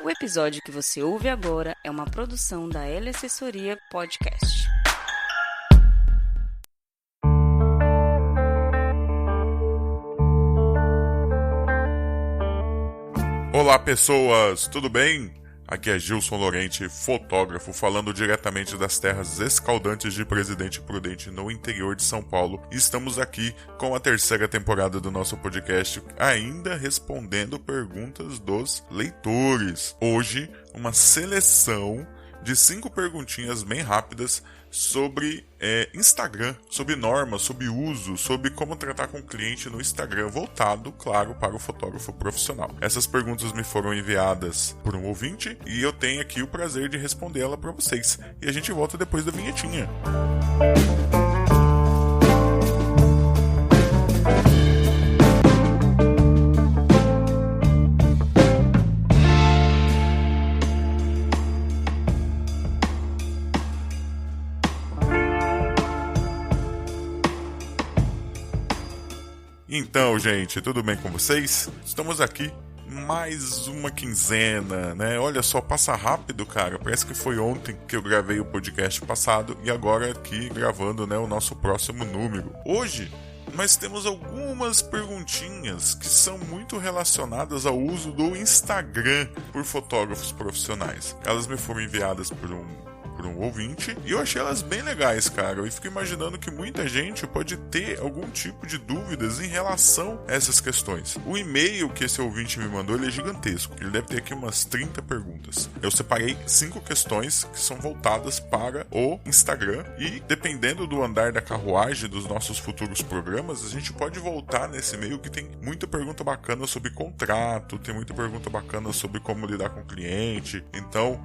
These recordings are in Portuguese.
O episódio que você ouve agora é uma produção da L Assessoria Podcast. Olá pessoas, tudo bem? Aqui é Gilson Lorente, fotógrafo, falando diretamente das terras escaldantes de Presidente Prudente no interior de São Paulo. E estamos aqui com a terceira temporada do nosso podcast, ainda respondendo perguntas dos leitores. Hoje, uma seleção de 5 perguntinhas bem rápidas sobre Instagram, sobre normas, sobre uso, sobre como tratar com o cliente no Instagram, voltado, claro, para o fotógrafo profissional. Essas perguntas me foram enviadas por um ouvinte e eu tenho aqui o prazer de respondê-la para vocês. E a gente volta depois da vinhetinha. Então, gente, tudo bem com vocês? Estamos aqui mais uma quinzena, né? Olha só, passa rápido, cara. Parece que foi ontem que eu gravei o podcast passado e agora aqui gravando, né, o nosso próximo número. Hoje nós temos algumas perguntinhas que são muito relacionadas ao uso do Instagram por fotógrafos profissionais. Elas me foram enviadas por um ouvinte e eu achei elas bem legais, cara. Eu fico imaginando que muita gente pode ter algum tipo de dúvidas em relação a essas questões. O e-mail que esse ouvinte me mandou, ele é gigantesco. Ele deve ter aqui umas 30 perguntas. Eu separei 5 questões que são voltadas para o Instagram e, dependendo do andar da carruagem dos nossos futuros programas, a gente pode voltar nesse e-mail que tem muita pergunta bacana sobre contrato, tem muita pergunta bacana sobre como lidar com o cliente. Então,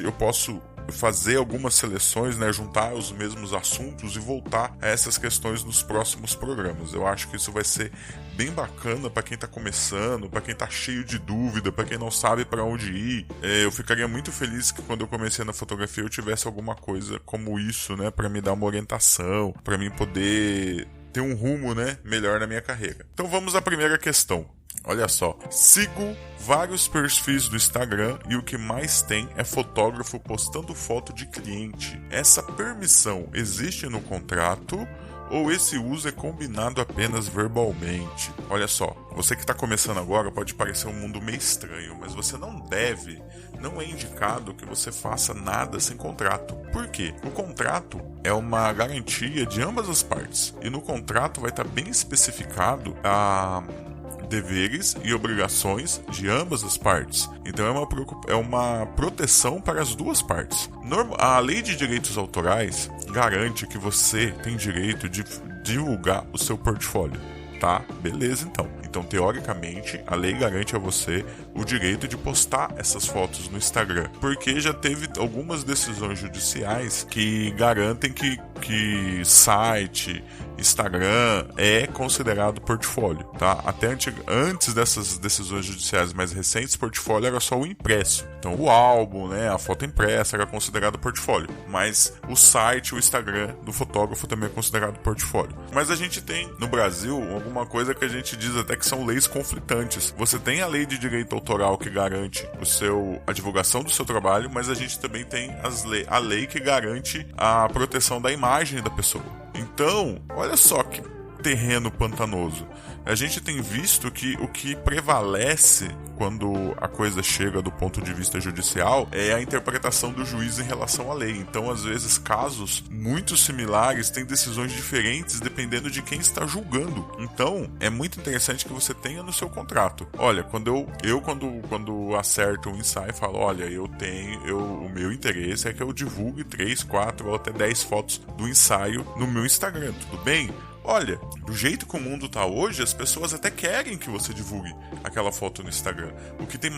eu posso fazer algumas seleções, né, juntar os mesmos assuntos e voltar a essas questões nos próximos programas. Eu acho que isso vai ser bem bacana para quem está começando, para quem está cheio de dúvida, para quem não sabe para onde ir. Eu ficaria muito feliz que quando eu comecei na fotografia eu tivesse alguma coisa como isso, né, para me dar uma orientação, para mim poder ter um rumo, né, melhor na minha carreira. Então vamos à primeira questão. Olha só, sigo vários perfis do Instagram e o que mais tem é fotógrafo postando foto de cliente. Essa permissão existe no contrato ou esse uso é combinado apenas verbalmente? Olha só, você que está começando agora pode parecer um mundo meio estranho, mas você não é indicado que você faça nada sem contrato. Por quê? O contrato é uma garantia de ambas as partes e no contrato vai estar bem especificado deveres e obrigações de ambas as partes. Então é uma proteção para as duas partes. A lei de direitos autorais garante que você tem direito de divulgar o seu portfólio, tá? Beleza, então. Então, teoricamente, a lei garante a você o direito de postar essas fotos no Instagram, porque já teve algumas decisões judiciais que garantem que site, Instagram é considerado portfólio, tá? Até antes dessas decisões judiciais mais recentes, portfólio era só o impresso. Então, o álbum, né, a foto impressa era considerado portfólio, mas o site, o Instagram do fotógrafo também é considerado portfólio. Mas a gente tem, no Brasil, alguma coisa que a gente diz até que são leis conflitantes. Você tem a lei de direito autoral que garante a divulgação do seu trabalho, mas a gente também tem a lei que garante a proteção da imagem da pessoa. Então, olha só que terreno pantanoso. A gente tem visto que o que prevalece quando a coisa chega do ponto de vista judicial é a interpretação do juiz em relação à lei. Então, às vezes, casos muito similares têm decisões diferentes dependendo de quem está julgando. Então, é muito interessante que você tenha no seu contrato. Olha, quando acerto um ensaio, falo, olha, o meu interesse é que eu divulgue 3, 4 ou até 10 fotos do ensaio no meu Instagram, tudo bem? Olha, do jeito que o mundo tá hoje, as pessoas até querem que você divulgue aquela foto no Instagram. O que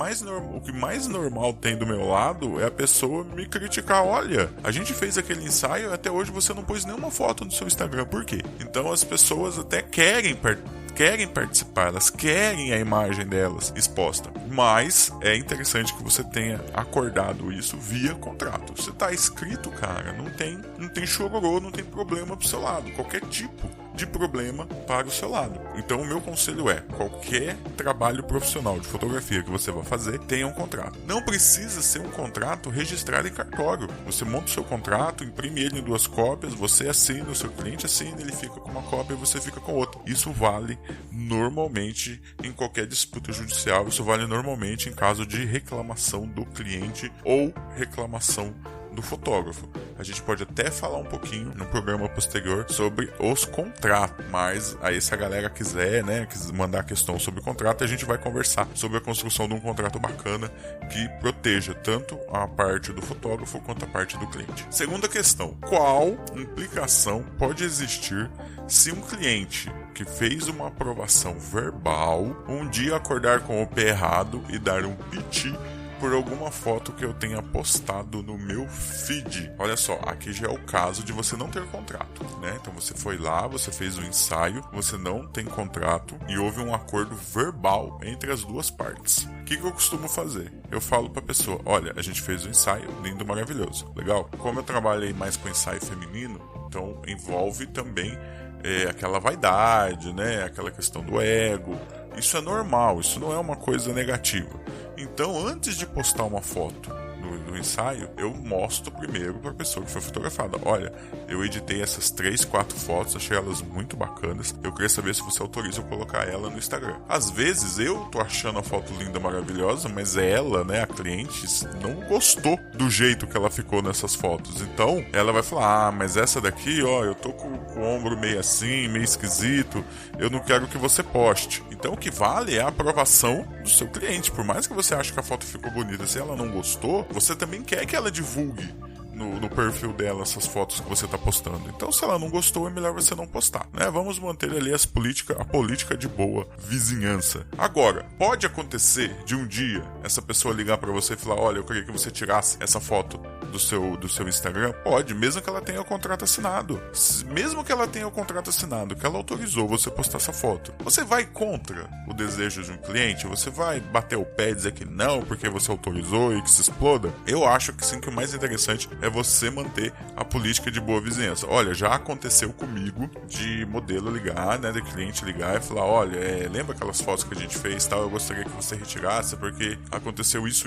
mais normal tem do meu lado é a pessoa me criticar. Olha, a gente fez aquele ensaio e até hoje você não pôs nenhuma foto no seu Instagram. Por quê? Então as pessoas até querem participar, elas querem a imagem delas exposta. Mas é interessante que você tenha acordado isso via contrato. Você tá escrito, cara, não tem chororô, não tem problema pro seu lado, qualquer tipo de problema para o seu lado. Então o meu conselho é, qualquer trabalho profissional de fotografia que você vai fazer, tenha um contrato. Não precisa ser um contrato registrado em cartório. Você monta o seu contrato, imprime ele em 2 cópias, você assina, o seu cliente assina, ele fica com uma cópia e você fica com outra. Isso vale normalmente em qualquer disputa judicial, isso vale normalmente em caso de reclamação do cliente ou reclamação do fotógrafo. A gente pode até falar um pouquinho no programa posterior sobre os contratos, mas aí se a galera quiser, mandar a questão sobre o contrato, a gente vai conversar sobre a construção de um contrato bacana que proteja tanto a parte do fotógrafo quanto a parte do cliente. Segunda questão, qual implicação pode existir se um cliente que fez uma aprovação verbal um dia acordar com o pé errado e dar um piti por alguma foto que eu tenha postado no meu feed? Olha só, aqui já é o caso de você não ter contrato, né? Então você foi lá, você fez o ensaio, você não tem contrato e houve um acordo verbal entre as duas partes. O que eu costumo fazer? Eu falo pra pessoa, olha, a gente fez o ensaio, lindo, maravilhoso, legal? Como eu trabalhei mais com ensaio feminino, então envolve também aquela vaidade, né? Aquela questão do ego. Isso é normal, isso não é uma coisa negativa. Então, antes de postar uma foto no ensaio, eu mostro primeiro para a pessoa que foi fotografada. Olha, eu editei essas 3, 4 fotos, achei elas muito bacanas. Eu queria saber se você autoriza eu colocar ela no Instagram. Às vezes eu tô achando a foto linda, maravilhosa, mas ela, né, a cliente, não gostou do jeito que ela ficou nessas fotos. Então, ela vai falar, mas essa daqui, ó, eu tô com o ombro meio assim, meio esquisito, eu não quero que você poste. Então, o que vale é a aprovação do seu cliente. Por mais que você ache que a foto ficou bonita, se ela não gostou, você também quer que ela divulgue no perfil dela essas fotos que você está postando. Então, se ela não gostou, é melhor você não postar, né? Vamos manter ali a política de boa vizinhança. Agora, pode acontecer de um dia essa pessoa ligar para você e falar, olha, eu queria que você tirasse essa foto do seu Instagram? Pode, mesmo que ela tenha o contrato assinado. Mesmo que ela tenha o contrato assinado, que ela autorizou você postar essa foto. Você vai contra o desejo de um cliente? Você vai bater o pé e dizer que não, porque você autorizou e que se exploda? Eu acho que sim, que o mais interessante é você manter a política de boa vizinhança. Olha, já aconteceu comigo de modelo ligar, né, de cliente ligar e falar, olha, lembra aquelas fotos que a gente fez, tal, eu gostaria que você retirasse porque aconteceu isso.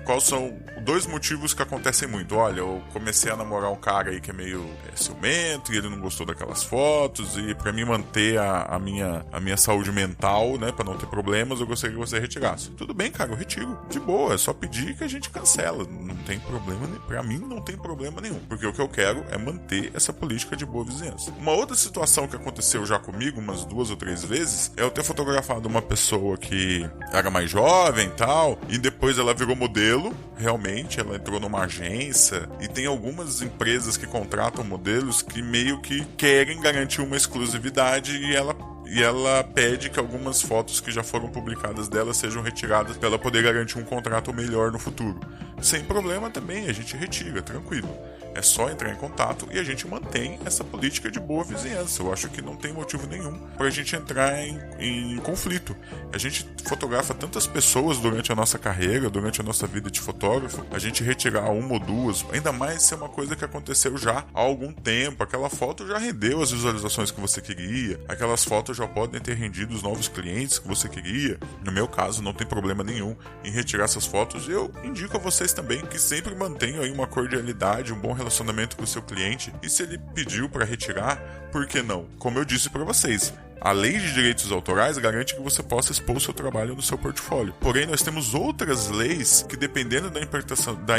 Quais são 2 motivos que acontecem muito? Olha, eu comecei a namorar um cara aí que é meio ciumento e ele não gostou daquelas fotos e pra mim manter a minha saúde mental, né, pra não ter problemas, eu gostaria que você retirasse. Tudo bem, cara, eu retiro. De boa, é só pedir que a gente cancela. Não tem problema, pra mim não tem problema nenhum, porque o que eu quero é manter essa política de boa vizinhança. Uma outra situação que aconteceu já comigo umas 2 ou 3 vezes é eu ter fotografado uma pessoa que era mais jovem e tal, e depois ela virou modelo, realmente, ela entrou numa agência, e tem algumas empresas que contratam modelos que meio que querem garantir uma exclusividade e ela pede que algumas fotos que já foram publicadas dela sejam retiradas para ela poder garantir um contrato melhor no futuro. Sem problema também, a gente retira, tranquilo. É só entrar em contato e a gente mantém essa política de boa vizinhança. Eu acho que não tem motivo nenhum para a gente entrar em conflito. A gente fotografa tantas pessoas durante a nossa carreira, durante a nossa vida de fotógrafo, a gente retirar 1 ou 2, ainda mais se é uma coisa que aconteceu já há algum tempo, aquela foto já rendeu as visualizações que você queria, aquelas fotos já podem ter rendido os novos clientes que você queria. No meu caso, não tem problema nenhum em retirar essas fotos e eu indico a vocês também que sempre mantenham aí uma cordialidade, um bom relacionamento com o seu cliente, e se ele pediu para retirar, por que não? Como eu disse para vocês, a lei de direitos autorais garante que você possa expor o seu trabalho no seu portfólio. Porém, nós temos outras leis que, dependendo da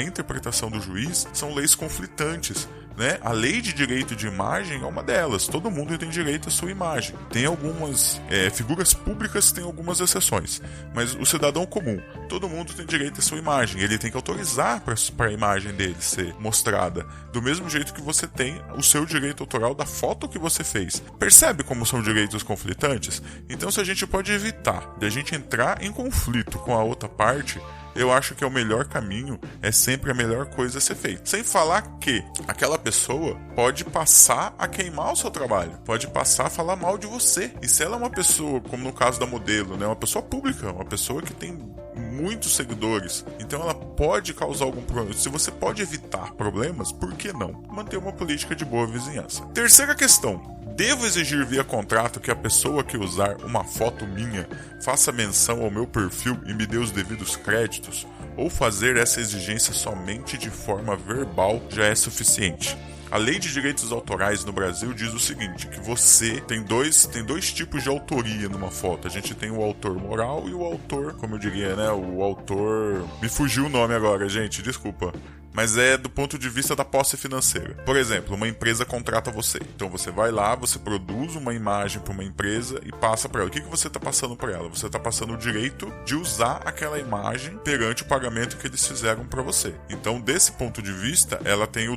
interpretação do juiz, são leis conflitantes, né? A lei de direito de imagem é uma delas. Todo mundo tem direito à sua imagem. Tem algumas figuras públicas, tem algumas exceções. Mas o cidadão comum, todo mundo tem direito à sua imagem. Ele tem que autorizar para a imagem dele ser mostrada. Do mesmo jeito que você tem o seu direito autoral da foto que você fez. Percebe como são direitos conflitantes? Então, se a gente pode evitar de a gente entrar em conflito com a outra parte, eu acho que é o melhor caminho, é sempre a melhor coisa a ser feita. Sem falar que aquela pessoa pode passar a queimar o seu trabalho, pode passar a falar mal de você. E se ela é uma pessoa, como no caso da modelo, né, uma pessoa pública, uma pessoa que tem muitos seguidores, então ela pode causar algum problema. Se você pode evitar problemas, por que não? Manter uma política de boa vizinhança. Terceira questão. Devo exigir via contrato que a pessoa que usar uma foto minha faça menção ao meu perfil e me dê os devidos créditos? Ou fazer essa exigência somente de forma verbal já é suficiente? A lei de direitos autorais no Brasil diz o seguinte, que você tem dois tipos de autoria numa foto. A gente tem o autor moral e o autor, como eu diria, né? O autor... Me fugiu o nome agora, gente, desculpa. Mas é do ponto de vista da posse financeira. Por exemplo, uma empresa contrata você. Então você vai lá, você produz uma imagem para uma empresa e passa para ela. O que você está passando para ela? Você está passando o direito de usar aquela imagem perante o pagamento que eles fizeram para você. Então, desse ponto de vista, ela tem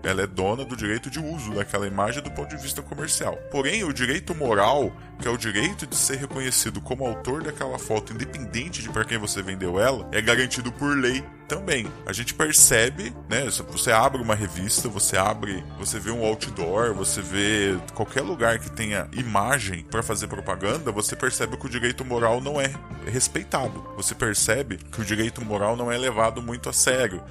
ela é dona do direito de uso daquela imagem do ponto de vista comercial. Porém, o direito moral, que é o direito de ser reconhecido como autor daquela foto, independente de para quem você vendeu ela, é garantido por lei também. A gente percebe, né? Você abre uma revista, você vê um outdoor, você vê qualquer lugar que tenha imagem para fazer propaganda, você percebe que o direito moral não é respeitado. Você percebe que o direito moral não é levado muito a sério.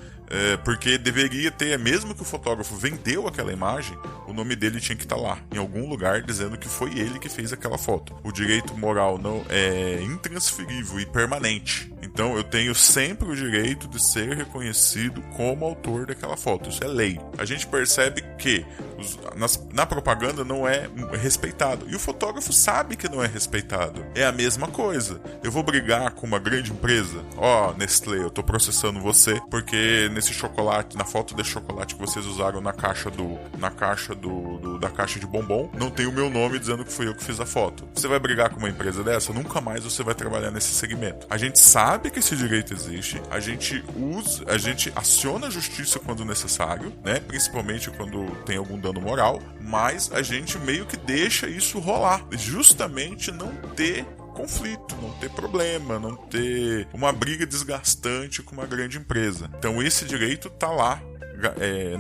Porque deveria ter, mesmo que o fotógrafo vendeu aquela imagem, o nome dele tinha que estar lá, em algum lugar, dizendo que foi ele que fez aquela foto. O direito moral não é intransferível e permanente. Então eu tenho sempre o direito de ser reconhecido como autor daquela foto. Isso é lei. A gente percebe que na propaganda não é respeitado. E o fotógrafo sabe que não é respeitado. É a mesma coisa. Eu vou brigar com uma grande empresa. Nestlé, eu tô processando você porque nesse chocolate, na foto desse chocolate que vocês usaram na caixa da caixa de bombom, não tem o meu nome dizendo que fui eu que fiz a foto. Você vai brigar com uma empresa dessa? Nunca mais você vai trabalhar nesse segmento. A gente sabe que esse direito existe, a gente aciona a justiça quando necessário, né? Principalmente quando tem algum dano moral, mas a gente meio que deixa isso rolar, justamente não ter conflito, não ter problema, não ter uma briga desgastante com uma grande empresa. Então esse direito está lá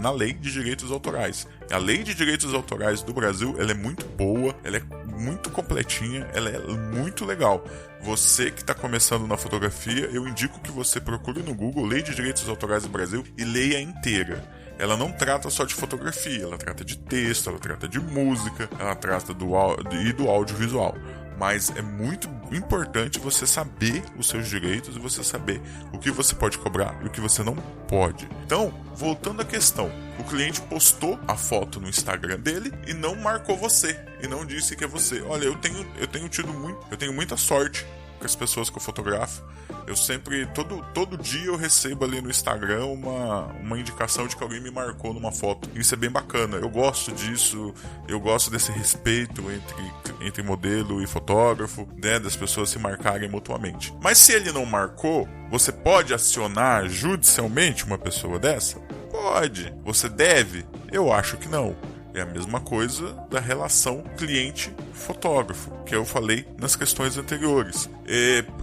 na Lei de Direitos Autorais. A Lei de Direitos Autorais do Brasil, ela é muito boa, ela é muito completinha, ela é muito legal. Você que está começando na fotografia, eu indico que você procure no Google Lei de Direitos Autorais do Brasil e leia inteira. Ela não trata só de fotografia, ela trata de texto, ela trata de música, ela trata do audiovisual. Mas é muito importante você saber os seus direitos e você saber o que você pode cobrar e o que você não pode. Então, voltando à questão, o cliente postou a foto no Instagram dele e não marcou você, e não disse que é você. Olha, eu tenho muita sorte com as pessoas que eu fotografo. Eu sempre, todo dia eu recebo ali no Instagram uma indicação de que alguém me marcou numa foto. Isso é bem bacana, eu gosto disso, eu gosto desse respeito entre modelo e fotógrafo, né, das pessoas se marcarem mutuamente. Mas se ele não marcou, você pode acionar judicialmente uma pessoa dessa? Pode. Você deve? Eu acho que não. É a mesma coisa da relação cliente-fotógrafo, que eu falei nas questões anteriores.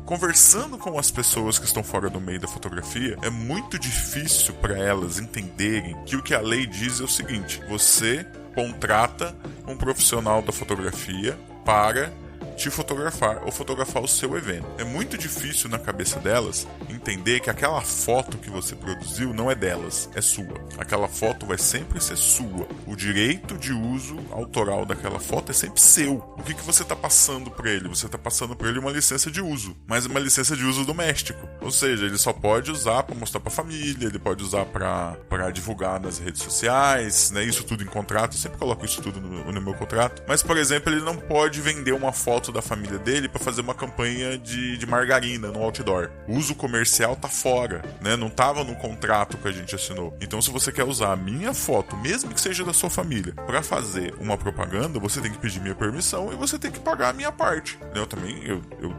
Conversando com as pessoas que estão fora do meio da fotografia, é muito difícil para elas entenderem que o que a lei diz é o seguinte: você contrata um profissional da fotografia para te fotografar ou fotografar o seu evento. É muito difícil na cabeça delas entender que aquela foto que você produziu não é delas, é sua. Aquela foto vai sempre ser sua. O direito de uso autoral daquela foto é sempre seu. O que você está passando para ele? Você está passando para ele uma licença de uso, mas uma licença de uso doméstico. Ou seja, ele só pode usar para mostrar para a família, ele pode usar para divulgar nas redes sociais, né? Isso tudo em contrato, eu sempre coloco isso tudo no meu contrato. Mas, por exemplo, ele não pode vender uma foto da família dele para fazer uma campanha de margarina no outdoor. O uso comercial tá fora, né? Não tava no contrato que a gente assinou. Então, se você quer usar a minha foto, mesmo que seja da sua família, para fazer uma propaganda, você tem que pedir minha permissão e você tem que pagar a minha parte. Eu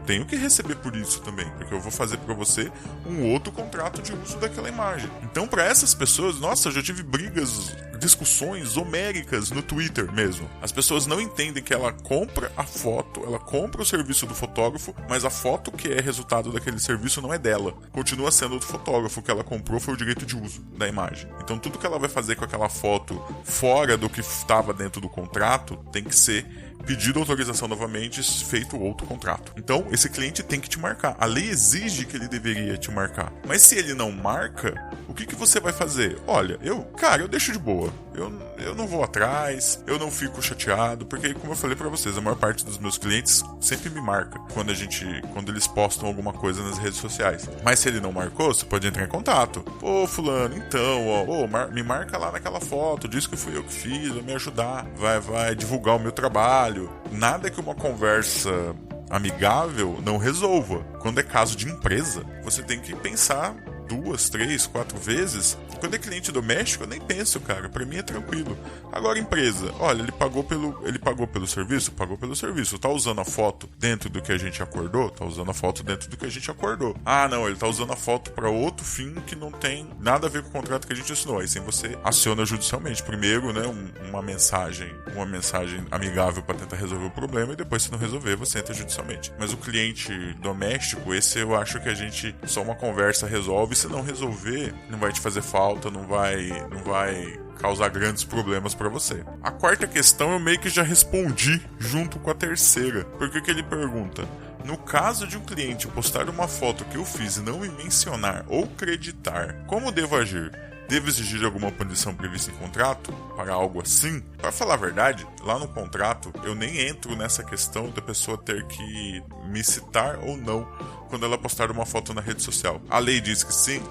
tenho que receber por isso também, porque eu vou fazer para você um outro contrato de uso daquela imagem. Então, para essas pessoas, nossa, eu já tive discussões homéricas no Twitter mesmo. As pessoas não entendem que ela compra a foto, ela compra o serviço do fotógrafo, mas a foto que é resultado daquele serviço não é dela. Continua sendo do fotógrafo. O que ela comprou foi o direito de uso da imagem. Então tudo que ela vai fazer com aquela foto fora do que estava dentro do contrato tem que ser pedido autorização novamente, feito outro contrato. Então, esse cliente tem que te marcar. A lei exige que ele deveria te marcar. Mas se ele não marca, o que você vai fazer? Olha, eu deixo de boa. Eu não vou atrás, eu não fico chateado, porque, como eu falei pra vocês, a maior parte dos meus clientes sempre me marca quando eles postam alguma coisa nas redes sociais. Mas se ele não marcou, você pode entrar em contato. Pô, fulano, então, me marca lá naquela foto, diz que fui eu que fiz, vai me ajudar, vai divulgar o meu trabalho. Nada que uma conversa amigável não resolva. Quando é caso de empresa, você tem que pensar 2, 3, 4 vezes. Quando é cliente doméstico, eu nem penso, cara. Pra mim é tranquilo. Agora, empresa, olha, ele pagou pelo serviço? Pagou pelo serviço. Tá usando a foto dentro do que a gente acordou? Tá usando a foto dentro do que a gente acordou. Ah, não, ele tá usando a foto pra outro fim que não tem nada a ver com o contrato que a gente assinou. Aí sim você aciona judicialmente. Primeiro, né, uma mensagem amigável pra tentar resolver o problema, e depois, se não resolver, você entra judicialmente. Mas o cliente doméstico, esse eu acho que a gente só uma conversa resolve. Se não resolver, não vai te fazer falta, não vai causar grandes problemas para você. A quarta questão eu meio que já respondi junto com a terceira. Porque que ele pergunta: no caso de um cliente postar uma foto que eu fiz e não me mencionar ou creditar, como devo agir? Devo exigir alguma punição prevista em contrato para algo assim? Para falar a verdade, lá no contrato eu nem entro nessa questão da pessoa ter que me citar ou não quando ela postar uma foto na rede social. A lei diz que sim,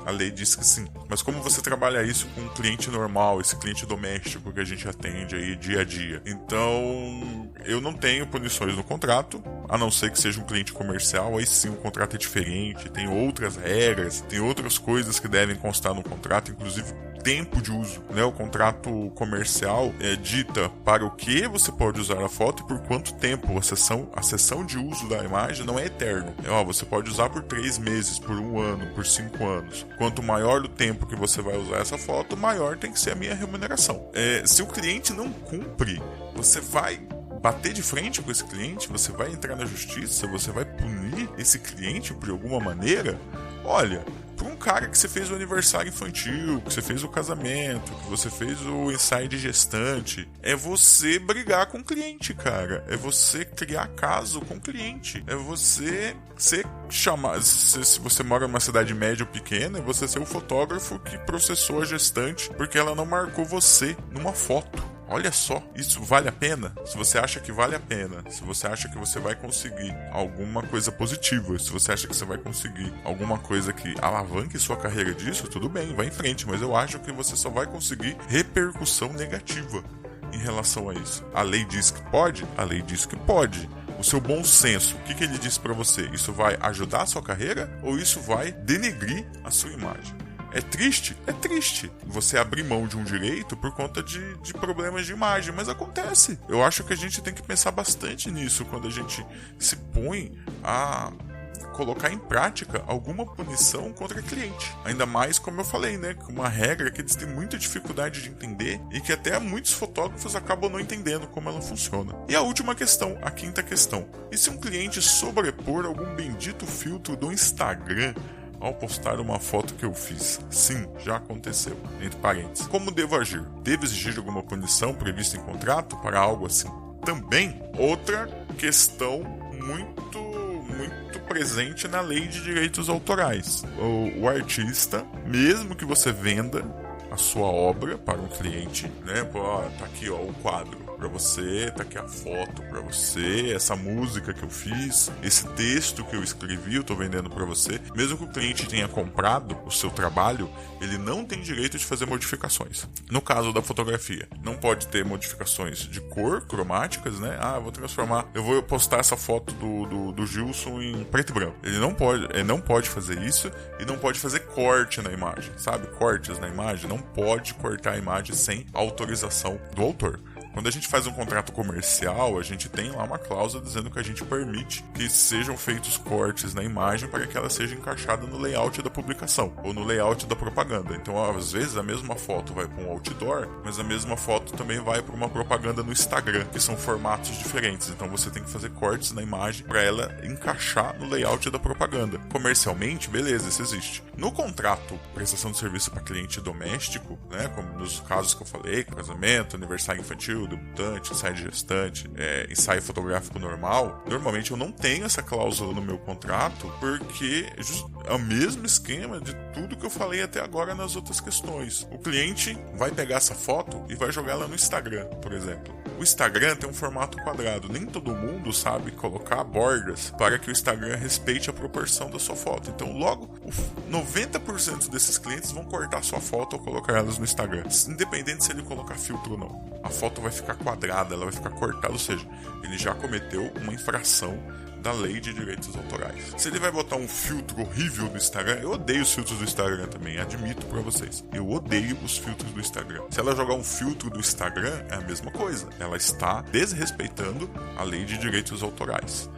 mas como você trabalha isso com um cliente normal, esse cliente doméstico que a gente atende aí dia a dia? Então, eu não tenho punições no contrato, a não ser que seja um cliente comercial. Aí sim o contrato é diferente, tem outras regras, tem outras coisas que devem constar no contrato, inclusive tempo de uso, né? O contrato comercial dita para o que você pode usar a foto e por quanto tempo. A sessão de uso da imagem não é eterno. Você pode usar por 3 meses, por 1 ano, por 5 anos. Quanto maior o tempo que você vai usar essa foto, maior tem que ser a minha remuneração. Se o cliente não cumpre, você vai bater de frente com esse cliente, você vai entrar na justiça, você vai punir esse cliente por alguma maneira? Olha, para um cara que você fez o aniversário infantil, que você fez o casamento, que você fez o ensaio de gestante, é você brigar com o cliente, cara. É você criar caso com o cliente. É você chamar... Se você mora numa cidade média ou pequena, é você ser o fotógrafo que processou a gestante porque ela não marcou você numa foto. Olha só, isso vale a pena? Se você acha que vale a pena, se você acha que você vai conseguir alguma coisa positiva, se você acha que você vai conseguir alguma coisa que alavanque sua carreira disso, tudo bem, vai em frente, mas eu acho que você só vai conseguir repercussão negativa em relação a isso. A lei diz que pode? A lei diz que pode. O seu bom senso, o que ele diz pra você? Isso vai ajudar a sua carreira ou isso vai denegrir a sua imagem? É triste? É triste você abrir mão de um direito por conta de problemas de imagem, mas acontece. Eu acho que a gente tem que pensar bastante nisso quando a gente se põe a colocar em prática alguma punição contra cliente. Ainda mais, como eu falei, né, uma regra que eles têm muita dificuldade de entender e que até muitos fotógrafos acabam não entendendo como ela funciona. E a última questão, a quinta questão: e se um cliente sobrepor algum bendito filtro do Instagram ao postar uma foto que eu fiz? Sim, já aconteceu. Entre parênteses. Como devo agir? Devo exigir alguma punição prevista em contrato para algo assim? Também, outra questão muito presente na lei de direitos autorais. O artista, mesmo que você venda a sua obra para um cliente, né? Pô, tá aqui, ó, o quadro pra você, tá aqui a foto pra você, essa música que eu fiz, esse texto que eu escrevi, eu tô vendendo pra você. Mesmo que o cliente tenha comprado o seu trabalho, ele não tem direito de fazer modificações. No caso da fotografia, não pode ter modificações de cor, cromáticas, né? Eu vou postar essa foto do Gilson em preto e branco. Ele não pode fazer isso e não pode fazer corte na imagem, sabe? Cortes na imagem, não pode cortar a imagem sem autorização do autor. Quando a gente faz um contrato comercial, a gente tem lá uma cláusula dizendo que a gente permite que sejam feitos cortes na imagem para que ela seja encaixada no layout da publicação ou no layout da propaganda. Então, às vezes, a mesma foto vai para um outdoor, mas a mesma foto também vai para uma propaganda no Instagram, que são formatos diferentes. Então, você tem que fazer cortes na imagem para ela encaixar no layout da propaganda. Comercialmente, beleza, isso existe. No contrato, prestação de serviço para cliente doméstico, né, como nos casos que eu falei, casamento, aniversário infantil, infantil, debutante, ensaio de gestante, ensaio fotográfico normal, normalmente eu não tenho essa cláusula no meu contrato, porque é o mesmo esquema de tudo que eu falei até agora nas outras questões. O cliente vai pegar essa foto e vai jogar ela no Instagram, por exemplo. O Instagram tem um formato quadrado. Nem todo mundo sabe colocar bordas para que o Instagram respeite a proporção da sua foto. Então, logo, 90% desses clientes vão cortar sua foto ou colocar elas no Instagram, independente se ele colocar filtro ou não. A foto vai ficar quadrada, ela vai ficar cortada, ou seja, ele já cometeu uma infração da lei de direitos autorais. Se ele vai botar um filtro horrível do Instagram, eu odeio os filtros do Instagram também, admito pra vocês. Eu odeio os filtros do Instagram. Se ela jogar um filtro do Instagram, é a mesma coisa. Ela está desrespeitando a lei de direitos autorais.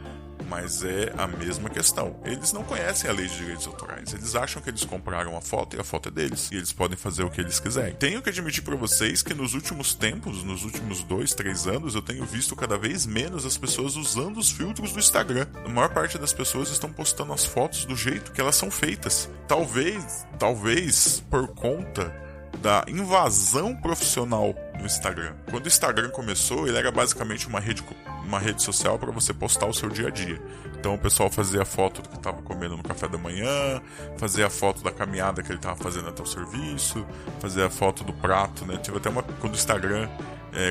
Mas é a mesma questão. Eles não conhecem a lei de direitos autorais. Eles acham que eles compraram a foto e a foto é deles. E eles podem fazer o que eles quiserem. Tenho que admitir para vocês que nos últimos tempos, nos últimos 2, 3 anos, eu tenho visto cada vez menos as pessoas usando os filtros do Instagram. A maior parte das pessoas estão postando as fotos do jeito que elas são feitas. Talvez por conta da invasão profissional do Instagram. Quando o Instagram começou, ele era basicamente uma rede social para você postar o seu dia a dia. Então o pessoal fazia a foto do que estava comendo no café da manhã, fazia a foto da caminhada que ele estava fazendo até o serviço, fazia a foto do prato, né? Tive até quando o Instagram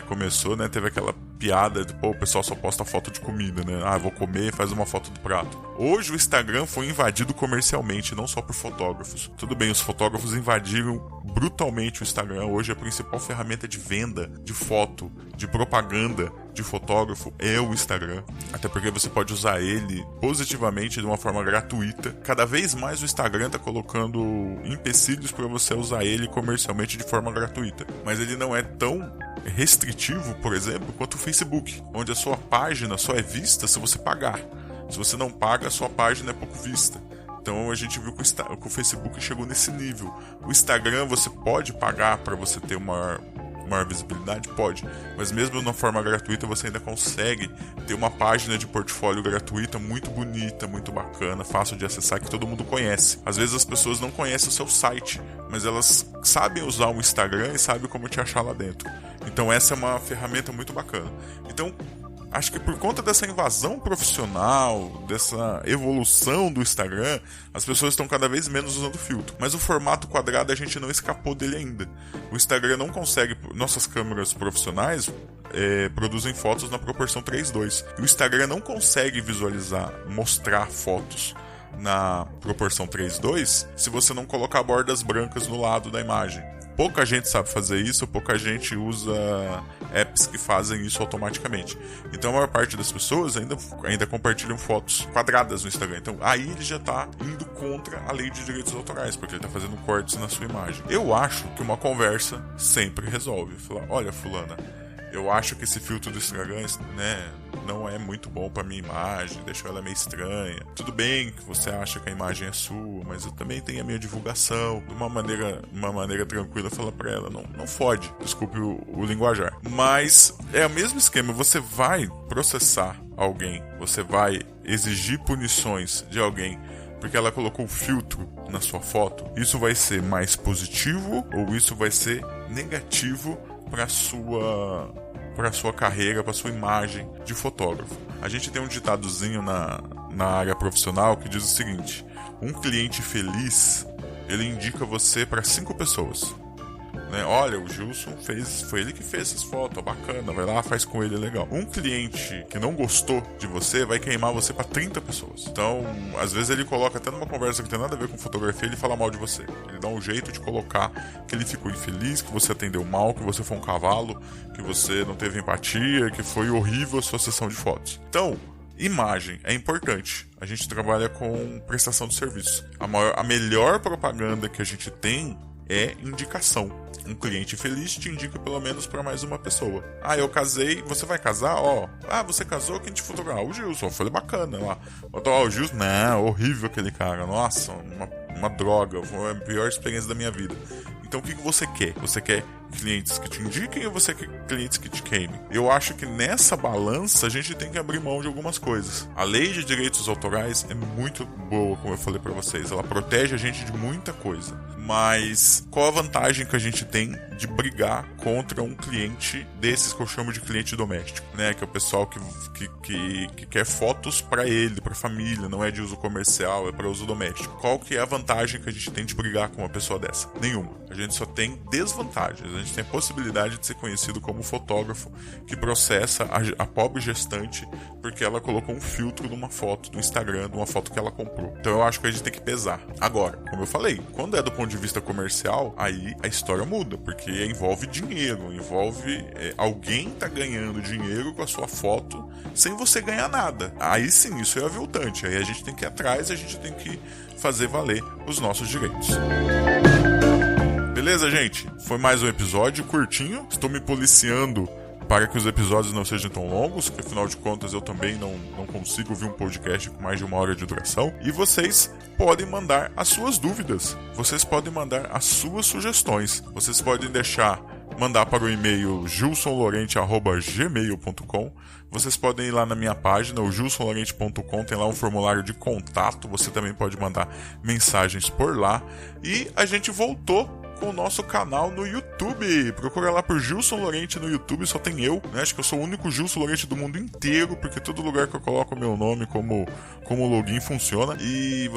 começou, né? Teve aquela piada de, o pessoal só posta foto de comida, né? Ah, vou comer, faz uma foto do prato. Hoje o Instagram foi invadido comercialmente, não só por fotógrafos. Tudo bem, os fotógrafos invadiram brutalmente o Instagram. Hoje a principal ferramenta de venda, de foto, de propaganda de fotógrafo é o Instagram. Até porque você pode usar ele positivamente de uma forma gratuita. Cada vez mais o Instagram está colocando empecilhos para você usar ele comercialmente de forma gratuita. Mas ele não é tão restritivo, por exemplo, quanto o Facebook, onde a sua página só é vista se você pagar. Se você não paga, a sua página é pouco vista. Então a gente viu que o Facebook chegou nesse nível. O Instagram você pode pagar para você ter maior visibilidade? Pode. Mas mesmo de uma forma gratuita você ainda consegue ter uma página de portfólio gratuita muito bonita, muito bacana, fácil de acessar, que todo mundo conhece. Às vezes as pessoas não conhecem o seu site, mas elas sabem usar o Instagram e sabem como te achar lá dentro. Então essa é uma ferramenta muito bacana. Então acho que por conta dessa invasão profissional, dessa evolução do Instagram, as pessoas estão cada vez menos usando filtro. Mas o formato quadrado a gente não escapou dele ainda. O Instagram não consegue... Nossas câmeras profissionais produzem fotos na proporção 3:2. O Instagram não consegue visualizar, mostrar fotos na proporção 3:2 se você não colocar bordas brancas no lado da imagem. Pouca gente sabe fazer isso, pouca gente usa apps que fazem isso automaticamente. Então a maior parte das pessoas ainda compartilham fotos quadradas no Instagram. Então aí ele já está indo contra a lei de direitos autorais, porque ele está fazendo cortes na sua imagem. Eu acho que uma conversa sempre resolve. Falar, olha, fulana, eu acho que esse filtro do Instagram, né, não é muito bom pra minha imagem, deixou ela meio estranha. Tudo bem que você acha que a imagem é sua, mas eu também tenho a minha divulgação. De uma maneira tranquila, fala pra ela, não fode, desculpe o linguajar. Mas é o mesmo esquema, você vai processar alguém, você vai exigir punições de alguém porque ela colocou filtro na sua foto. Isso vai ser mais positivo ou isso vai ser negativo para sua carreira, para sua imagem de fotógrafo? A gente tem um ditadozinho na área profissional que diz o seguinte: um cliente feliz, ele indica você para 5 pessoas. Né? Olha, o Gilson foi ele que fez essas fotos, bacana, vai lá, faz com ele, é legal. Um cliente que não gostou de você vai queimar você para 30 pessoas. Então, às vezes ele coloca até numa conversa que tem nada a ver com fotografia, ele fala mal de você. Ele dá um jeito de colocar que ele ficou infeliz, que você atendeu mal, que você foi um cavalo, que você não teve empatia, que foi horrível a sua sessão de fotos. Então, imagem é importante. A gente trabalha com prestação de serviço. A melhor propaganda que a gente tem é indicação. Um cliente feliz te indica pelo menos para mais uma pessoa. Ah, eu casei, você vai casar? Você casou, quem te fotografou? O Gilson. Eu falei, bacana. Lá. O Gilson, não, horrível aquele cara. Nossa, uma droga. Foi a pior experiência da minha vida. Então o que você quer? Você quer clientes que te indiquem ou você quer clientes que te queimem? Eu acho que nessa balança a gente tem que abrir mão de algumas coisas. A lei de direitos autorais é muito boa, como eu falei pra vocês. Ela protege a gente de muita coisa. Mas qual a vantagem que a gente tem de brigar contra um cliente desses que eu chamo de cliente doméstico, né? Que é o pessoal que quer fotos para ele, para a família, não é de uso comercial, é para uso doméstico. Qual que é a vantagem que a gente tem de brigar com uma pessoa dessa? Nenhuma. A gente só tem desvantagens. A gente tem a possibilidade de ser conhecido como fotógrafo que processa a pobre gestante porque ela colocou um filtro numa foto do Instagram, de uma foto que ela comprou. Então eu acho que a gente tem que pesar. Agora, como eu falei, quando é do ponto de vista comercial, aí a história muda, porque envolve dinheiro, envolve alguém tá ganhando dinheiro com a sua foto sem você ganhar nada. Aí sim, isso é aviltante. Aí a gente tem que ir atrás, a gente tem que fazer valer os nossos direitos. Beleza, gente? Foi mais um episódio curtinho. Estou me policiando para que os episódios não sejam tão longos, porque afinal de contas eu também não consigo ouvir um podcast com mais de 1 hora de duração. E vocês podem mandar as suas dúvidas, vocês podem mandar as suas sugestões, vocês podem mandar para o e-mail gilsonlorente@gmail.com. Vocês podem ir lá na minha página, o gilsonlorente.com, tem lá um formulário de contato, você também pode mandar mensagens por lá. E a gente voltou com o nosso canal no YouTube. Procura lá por Gilson Lorente no YouTube, só tem eu, né? Acho que eu sou o único Gilson Lorente do mundo inteiro, porque todo lugar que eu coloco o meu nome como login funciona. E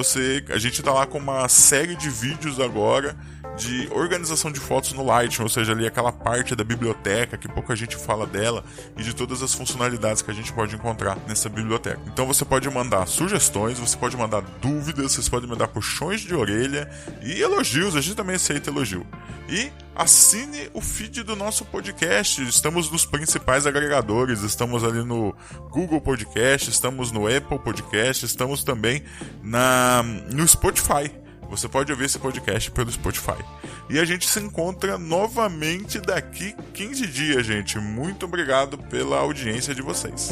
a gente tá lá com uma série de vídeos agora de organização de fotos no Lightroom, ou seja, ali aquela parte da biblioteca que pouca gente fala dela e de todas as funcionalidades que a gente pode encontrar nessa biblioteca. Então você pode mandar sugestões, você pode mandar dúvidas, você pode mandar puxões de orelha e elogios, a gente também aceita elogio. E assine o feed do nosso podcast, estamos nos principais agregadores, estamos ali no Google Podcast, estamos no Apple Podcast, estamos também no Spotify. Você pode ouvir esse podcast pelo Spotify. E a gente se encontra novamente daqui 15 dias, gente. Muito obrigado pela audiência de vocês.